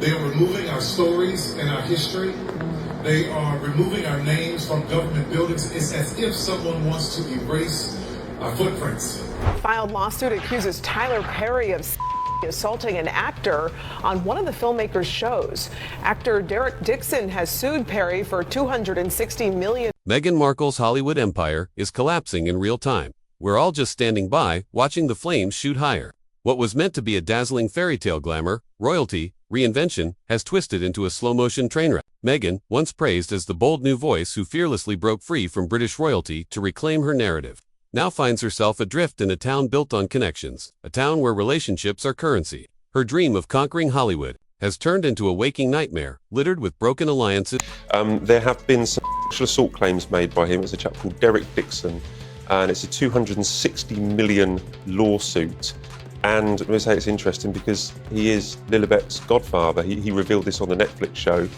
They are removing our stories and our history. They are removing our names from government buildings. It's as if someone wants to erase our footprints. Filed lawsuit accuses Tyler Perry of assaulting an actor on one of the filmmaker's shows. Actor Derek Dixon has sued Perry for $260 million. Meghan Markle's Hollywood empire is collapsing in real time. We're all just standing by, watching the flames shoot higher. What was meant to be a dazzling fairy tale glamour, royalty, reinvention, has twisted into a slow-motion train wreck. Meghan, once praised as the bold new voice who fearlessly broke free from British royalty to reclaim her narrative, now finds herself adrift in a town built on connections, a town where relationships are currency. Her dream of conquering Hollywood has turned into a waking nightmare, littered with broken alliances. There have been some sexual assault claims made by him. It's a chap called Derek Dixon, and it's a $260 million lawsuit. And I'm going to say it's interesting because he is Lilibet's godfather. He revealed this on the Netflix show.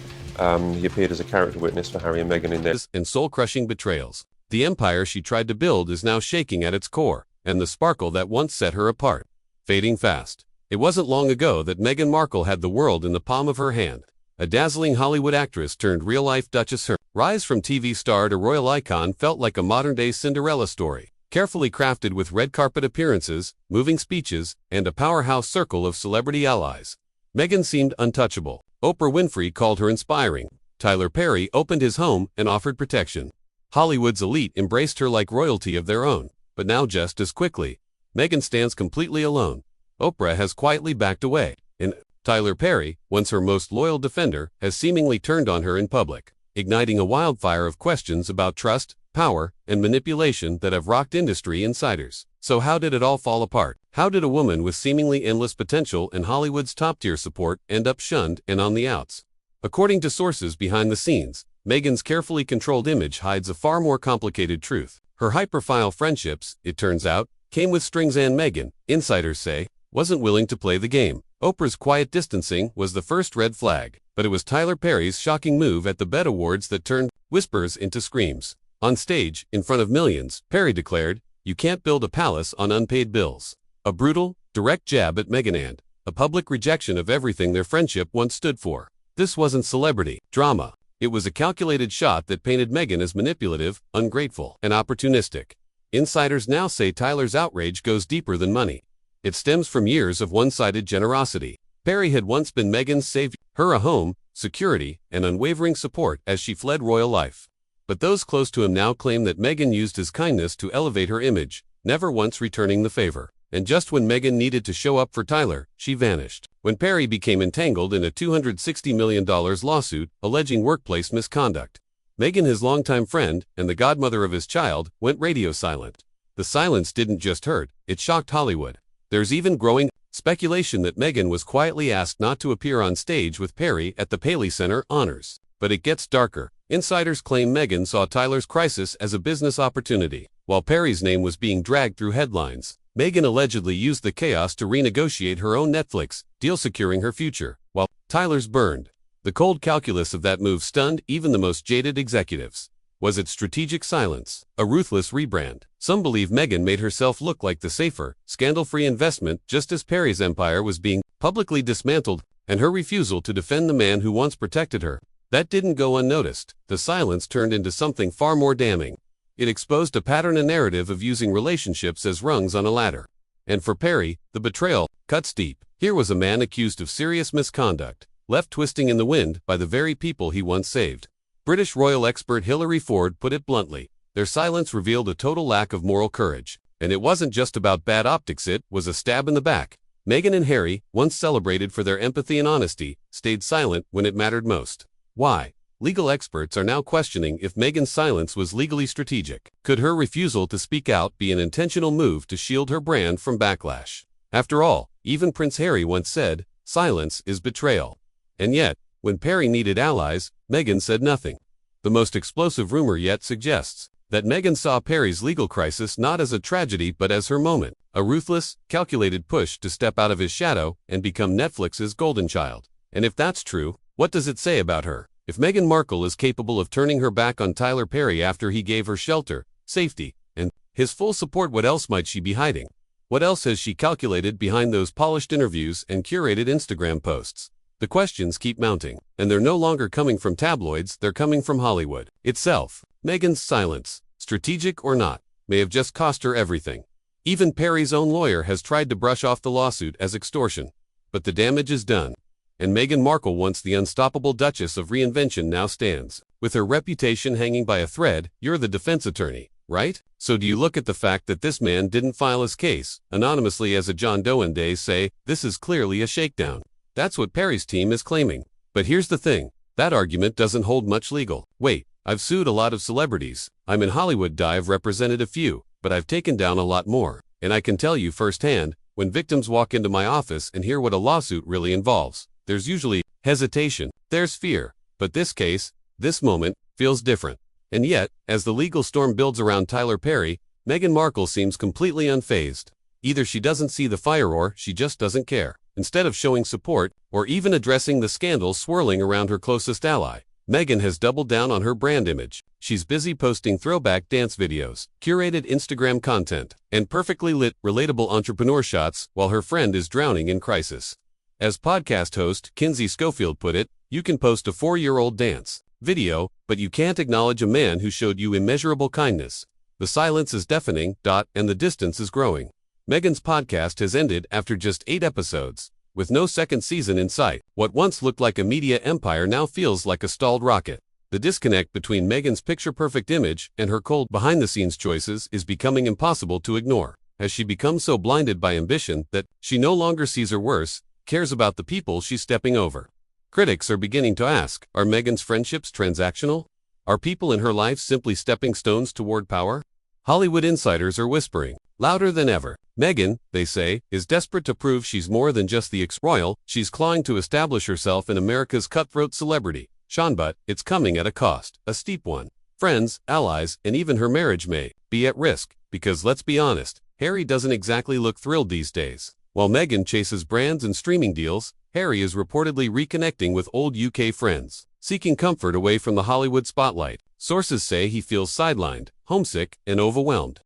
He appeared as a character witness for Harry and Meghan in there. And soul-crushing betrayals. The empire she tried to build is now shaking at its core, and the sparkle that once set her apart, fading fast. It wasn't long ago that Meghan Markle had the world in the palm of her hand. A dazzling Hollywood actress turned real-life Duchess. Her rise from TV star to royal icon felt like a modern-day Cinderella story, carefully crafted with red carpet appearances, moving speeches, and a powerhouse circle of celebrity allies. Meghan seemed untouchable. Oprah Winfrey called her inspiring. Tyler Perry opened his home and offered protection. Hollywood's elite embraced her like royalty of their own, but now just as quickly, Meghan stands completely alone. Oprah has quietly backed away, and Tyler Perry, once her most loyal defender, has seemingly turned on her in public, igniting a wildfire of questions about trust, power, and manipulation that have rocked industry insiders. So how did it all fall apart? How did a woman with seemingly endless potential and Hollywood's top-tier support end up shunned and on the outs? According to sources behind the scenes, Meghan's carefully controlled image hides a far more complicated truth. Her high-profile friendships, it turns out, came with strings, and Meghan, insiders say, wasn't willing to play the game. Oprah's quiet distancing was the first red flag, but it was Tyler Perry's shocking move at the BET Awards that turned whispers into screams. On stage, in front of millions, Perry declared, "You can't build a palace on unpaid bills." A brutal, direct jab at Meghan and a public rejection of everything their friendship once stood for. This wasn't celebrity drama. It was a calculated shot that painted Meghan as manipulative, ungrateful, and opportunistic. Insiders now say Tyler's outrage goes deeper than money. It stems from years of one-sided generosity. Perry had once been Meghan's savior, her a home, security, and unwavering support as she fled royal life. But those close to him now claim that Meghan used his kindness to elevate her image, never once returning the favor. And just when Meghan needed to show up for Tyler, she vanished. When Perry became entangled in a $260 million lawsuit alleging workplace misconduct, Meghan, his longtime friend and the godmother of his child, went radio silent. The silence didn't just hurt, it shocked Hollywood. There's even growing speculation that Meghan was quietly asked not to appear on stage with Perry at the Paley Center honors. But it gets darker. Insiders claim Meghan saw Tyler's crisis as a business opportunity. While Perry's name was being dragged through headlines, Meghan allegedly used the chaos to renegotiate her own Netflix deal, securing her future, while Tyler's burned. The cold calculus of that move stunned even the most jaded executives. Was it strategic silence? A ruthless rebrand? Some believe Meghan made herself look like the safer, scandal-free investment just as Perry's empire was being publicly dismantled, and her refusal to defend the man who once protected her. That didn't go unnoticed. The silence turned into something far more damning. It exposed a pattern and narrative of using relationships as rungs on a ladder. And for Perry, the betrayal cuts deep. Here was a man accused of serious misconduct, left twisting in the wind by the very people he once saved. British royal expert Hilary Ford put it bluntly. Their silence revealed a total lack of moral courage. And it wasn't just about bad optics, it was a stab in the back. Meghan and Harry, once celebrated for their empathy and honesty, stayed silent when it mattered most. Why? Legal experts are now questioning if Meghan's silence was legally strategic. Could her refusal to speak out be an intentional move to shield her brand from backlash? After all, even Prince Harry once said, "Silence is betrayal." And yet, when Perry needed allies, Meghan said nothing. The most explosive rumor yet suggests that Meghan saw Perry's legal crisis not as a tragedy but as her moment, a ruthless, calculated push to step out of his shadow and become Netflix's golden child. And if that's true, what does it say about her? If Meghan Markle is capable of turning her back on Tyler Perry after he gave her shelter, safety, and his full support, what else might she be hiding? What else has she calculated behind those polished interviews and curated Instagram posts? The questions keep mounting, and they're no longer coming from tabloids, they're coming from Hollywood itself. Meghan's silence, strategic or not, may have just cost her everything. Even Perry's own lawyer has tried to brush off the lawsuit as extortion. But the damage is done. And Meghan Markle, once the unstoppable Duchess of Reinvention, now stands with her reputation hanging by a thread. You're the defense attorney, right? So do you look at the fact that this man didn't file his case anonymously as a John Doe and say, this is clearly a shakedown? That's what Perry's team is claiming. But here's the thing, that argument doesn't hold much legal weight. I've sued a lot of celebrities. I'm in Hollywood. I've represented a few, but I've taken down a lot more. And I can tell you firsthand, when victims walk into my office and hear what a lawsuit really involves, there's usually hesitation, there's fear. But this case, this moment, feels different. And yet, as the legal storm builds around Tyler Perry, Meghan Markle seems completely unfazed. Either she doesn't see the fire or she just doesn't care. Instead of showing support, or even addressing the scandal swirling around her closest ally, Meghan has doubled down on her brand image. She's busy posting throwback dance videos, curated Instagram content, and perfectly lit, relatable entrepreneur shots while her friend is drowning in crisis. As podcast host Kinsey Schofield put it, you can post a 4-year-old dance video, but you can't acknowledge a man who showed you immeasurable kindness. The silence is deafening, and the distance is growing. Meghan's podcast has ended after just 8 episodes. With no second season in sight, what once looked like a media empire now feels like a stalled rocket. The disconnect between Meghan's picture-perfect image and her cold behind-the-scenes choices is becoming impossible to ignore, as she becomes so blinded by ambition that she no longer sees or worse, cares about the people she's stepping over. Critics are beginning to ask, are Meghan's friendships transactional? Are people in her life simply stepping stones toward power? Hollywood insiders are whispering, louder than ever. Meghan, they say, is desperate to prove she's more than just the ex-royal. She's clawing to establish herself in America's cutthroat celebrity. But it's coming at a cost, a steep one. Friends, allies, and even her marriage may be at risk, because let's be honest, Harry doesn't exactly look thrilled these days. While Meghan chases brands and streaming deals, Harry is reportedly reconnecting with old UK friends, seeking comfort away from the Hollywood spotlight. Sources say he feels sidelined, homesick, and overwhelmed.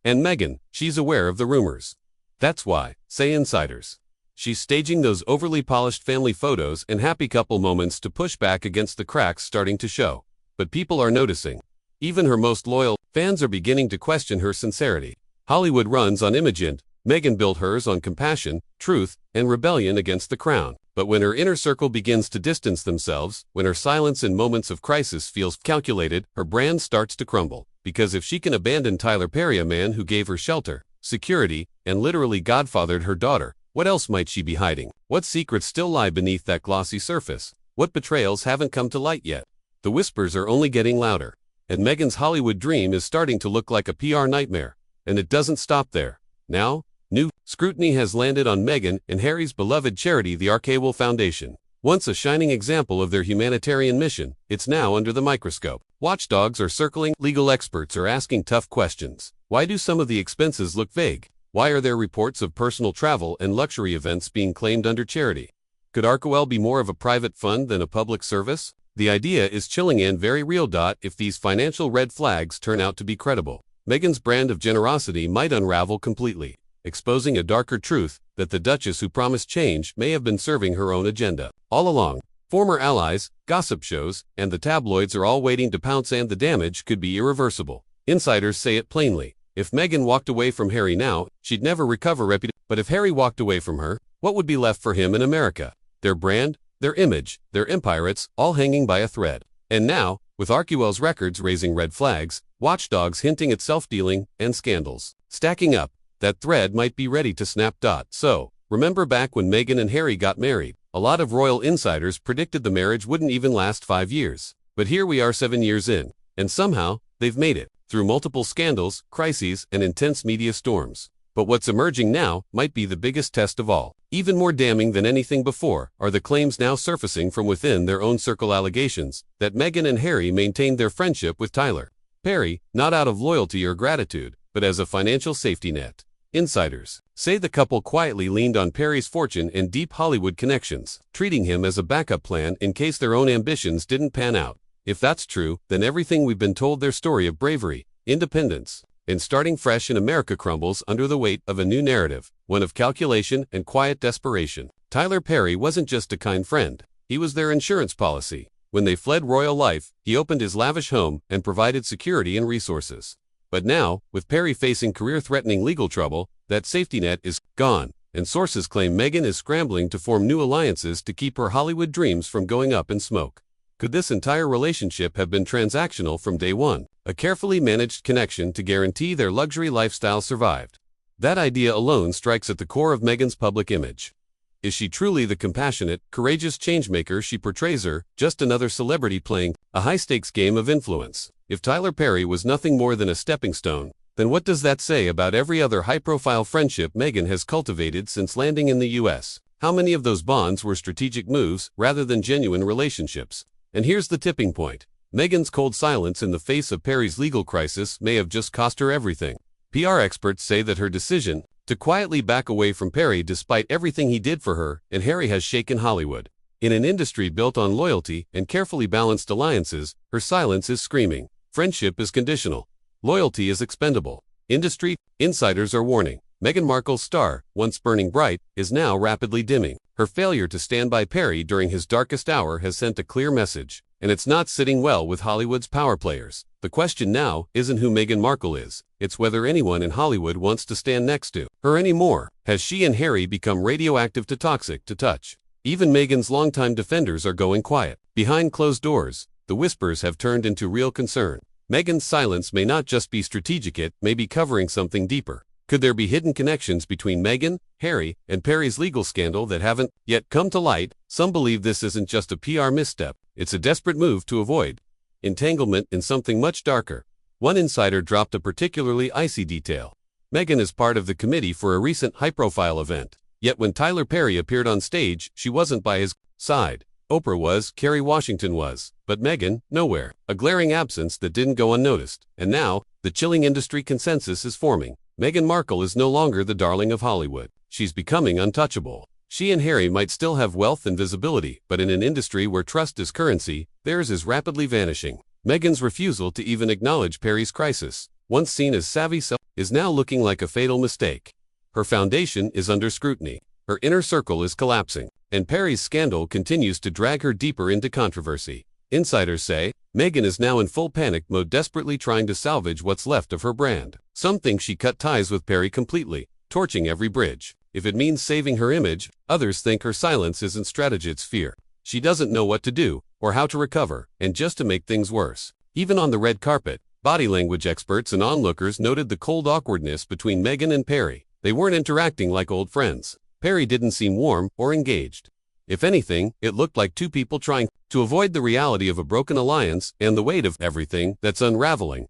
And Meghan, she's aware of the rumors. That's why, say insiders, she's staging those overly polished family photos and happy couple moments to push back against the cracks starting to show. But people are noticing. Even her most loyal fans are beginning to question her sincerity. Hollywood runs on image. Meghan built hers on compassion, truth, and rebellion against the crown. But when her inner circle begins to distance themselves, when her silence in moments of crisis feels calculated, her brand starts to crumble. Because if she can abandon Tyler Perry, a man who gave her shelter, security, and literally godfathered her daughter, what else might she be hiding? What secrets still lie beneath that glossy surface? What betrayals haven't come to light yet? The whispers are only getting louder. And Meghan's Hollywood dream is starting to look like a PR nightmare. And it doesn't stop there. Now, new scrutiny has landed on Meghan and Harry's beloved charity, the Arcawell Foundation. Once a shining example of their humanitarian mission, it's now under the microscope. Watchdogs are circling, legal experts are asking tough questions. Why do some of the expenses look vague? Why are there reports of personal travel and luxury events being claimed under charity? Could Arcawell be more of a private fund than a public service? The idea is chilling and very real. If these financial red flags turn out to be credible, Meghan's brand of generosity might unravel completely, exposing a darker truth that the Duchess who promised change may have been serving her own agenda all along. Former allies, gossip shows, and the tabloids are all waiting to pounce, and the damage could be irreversible. Insiders say it plainly. If Meghan walked away from Harry now, she'd never recover reputation. But if Harry walked away from her, what would be left for him in America? Their brand, their image, their empire, it's all hanging by a thread. And now, with Arcawell's records raising red flags, watchdogs hinting at self-dealing, and scandals stacking up, that thread might be ready to snap. So, remember back when Meghan and Harry got married? A lot of royal insiders predicted the marriage wouldn't even last 5 years. But here we are 7 years in, and somehow, they've made it, through multiple scandals, crises, and intense media storms. But what's emerging now might be the biggest test of all. Even more damning than anything before are the claims now surfacing from within their own circle, allegations that Meghan and Harry maintained their friendship with Tyler Perry, not out of loyalty or gratitude, but as a financial safety net. Insiders say the couple quietly leaned on Perry's fortune and deep Hollywood connections, treating him as a backup plan in case their own ambitions didn't pan out. If that's true, then everything we've been told, their story of bravery, independence, and starting fresh in America crumbles under the weight of a new narrative, one of calculation and quiet desperation. Tyler Perry wasn't just a kind friend. He was their insurance policy. When they fled royal life, he opened his lavish home and provided security and resources. But now, with Perry facing career-threatening legal trouble, that safety net is gone, and sources claim Meghan is scrambling to form new alliances to keep her Hollywood dreams from going up in smoke. Could this entire relationship have been transactional from day one, a carefully managed connection to guarantee their luxury lifestyle survived? That idea alone strikes at the core of Meghan's public image. Is she truly the compassionate, courageous changemaker she portrays, or just another celebrity playing a high-stakes game of influence? If Tyler Perry was nothing more than a stepping stone, then what does that say about every other high-profile friendship Meghan has cultivated since landing in the U.S.? How many of those bonds were strategic moves rather than genuine relationships? And here's the tipping point. Meghan's cold silence in the face of Perry's legal crisis may have just cost her everything. PR experts say that her decision to quietly back away from Perry despite everything he did for her and Harry has shaken Hollywood. In an industry built on loyalty and carefully balanced alliances, her silence is screaming. Friendship is conditional. Loyalty is expendable. Industry insiders are warning. Meghan Markle's star, once burning bright, is now rapidly dimming. Her failure to stand by Perry during his darkest hour has sent a clear message, and it's not sitting well with Hollywood's power players. The question now isn't who Meghan Markle is, it's whether anyone in Hollywood wants to stand next to her anymore. Has she and Harry become radioactive to toxic to touch? Even Meghan's longtime defenders are going quiet. Behind closed doors, the whispers have turned into real concern. Meghan's silence may not just be strategic, it may be covering something deeper. Could there be hidden connections between Meghan, Harry, and Perry's legal scandal that haven't yet come to light? Some believe this isn't just a PR misstep, it's a desperate move to avoid entanglement in something much darker. One insider dropped a particularly icy detail. Meghan is part of the committee for a recent high-profile event. Yet when Tyler Perry appeared on stage, she wasn't by his side. Oprah was, Kerry Washington was, but Meghan, nowhere. A glaring absence that didn't go unnoticed. And now, the chilling industry consensus is forming. Meghan Markle is no longer the darling of Hollywood. She's becoming untouchable. She and Harry might still have wealth and visibility, but in an industry where trust is currency, theirs is rapidly vanishing. Meghan's refusal to even acknowledge Perry's crisis, once seen as savvy, is now looking like a fatal mistake. Her foundation is under scrutiny. Her inner circle is collapsing, and Perry's scandal continues to drag her deeper into controversy. Insiders say, Meghan is now in full panic mode, desperately trying to salvage what's left of her brand. Some think she cut ties with Perry completely, torching every bridge. If it means saving her image, others think her silence isn't strategy, it's fear. She doesn't know what to do, or how to recover, and just to make things worse. Even on the red carpet, body language experts and onlookers noted the cold awkwardness between Meghan and Perry. They weren't interacting like old friends. Perry didn't seem warm or engaged. If anything, it looked like two people trying to avoid the reality of a broken alliance and the weight of everything that's unraveling.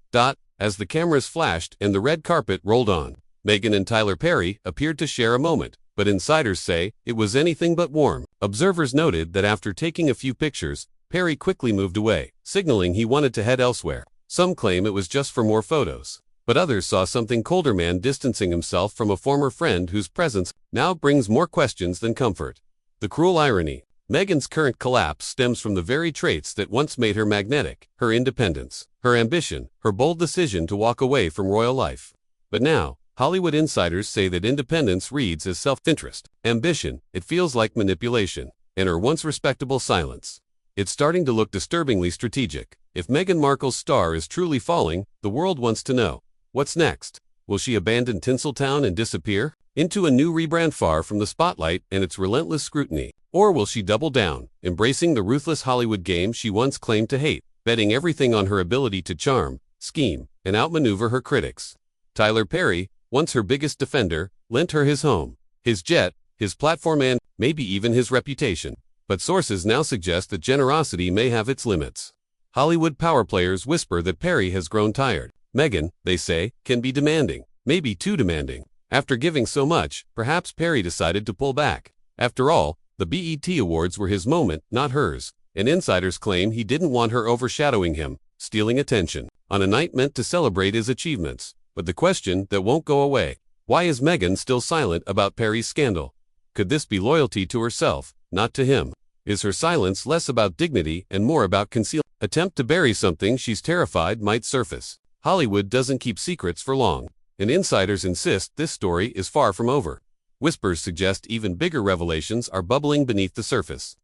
As the cameras flashed and the red carpet rolled on, Meghan and Tyler Perry appeared to share a moment, but insiders say it was anything but warm. Observers noted that after taking a few pictures, Perry quickly moved away, signaling he wanted to head elsewhere. Some claim it was just for more photos, but others saw something colder, man distancing himself from a former friend whose presence now brings more questions than comfort. The cruel irony. Meghan's current collapse stems from the very traits that once made her magnetic: her independence, her ambition, her bold decision to walk away from royal life. But now, Hollywood insiders say that independence reads as self-interest. Ambition, it feels like manipulation. And her once respectable silence, it's starting to look disturbingly strategic. If Meghan Markle's star is truly falling, the world wants to know, what's next? Will she abandon Tinseltown and disappear into a new rebrand far from the spotlight and its relentless scrutiny? Or will she double down, embracing the ruthless Hollywood game she once claimed to hate, betting everything on her ability to charm, scheme, and outmaneuver her critics? Tyler Perry, once her biggest defender, lent her his home, his jet, his platform, and maybe even his reputation. But sources now suggest that generosity may have its limits. Hollywood power players whisper that Perry has grown tired. Meghan, they say, can be demanding, maybe too demanding. After giving so much, perhaps Perry decided to pull back. After all, the BET Awards were his moment, not hers, and insiders claim he didn't want her overshadowing him, stealing attention, on a night meant to celebrate his achievements. But the question that won't go away: why is Meghan still silent about Perry's scandal? Could this be loyalty to herself, not to him? Is her silence less about dignity and more about concealment? Attempt to bury something she's terrified might surface. Hollywood doesn't keep secrets for long, and insiders insist this story is far from over. whispers suggest even bigger revelations are bubbling beneath the surface.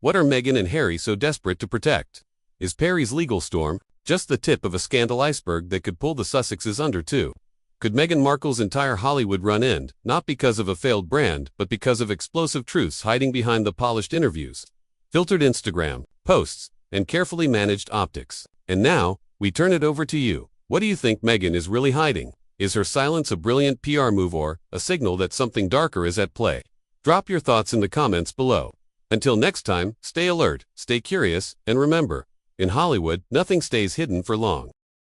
What are Meghan and Harry so desperate to protect? Is Perry's legal storm just the tip of a scandal iceberg that could pull the Sussexes under too? Could Meghan Markle's entire Hollywood run end, not because of a failed brand, but because of explosive truths hiding behind the polished interviews, filtered Instagram posts, and carefully managed optics? And now, we turn it over to you. What do you think Meghan is really hiding? Is her silence a brilliant PR move or a signal that something darker is at play? Drop your thoughts in the comments below. Until next time, stay alert, stay curious, and remember, in Hollywood, nothing stays hidden for long.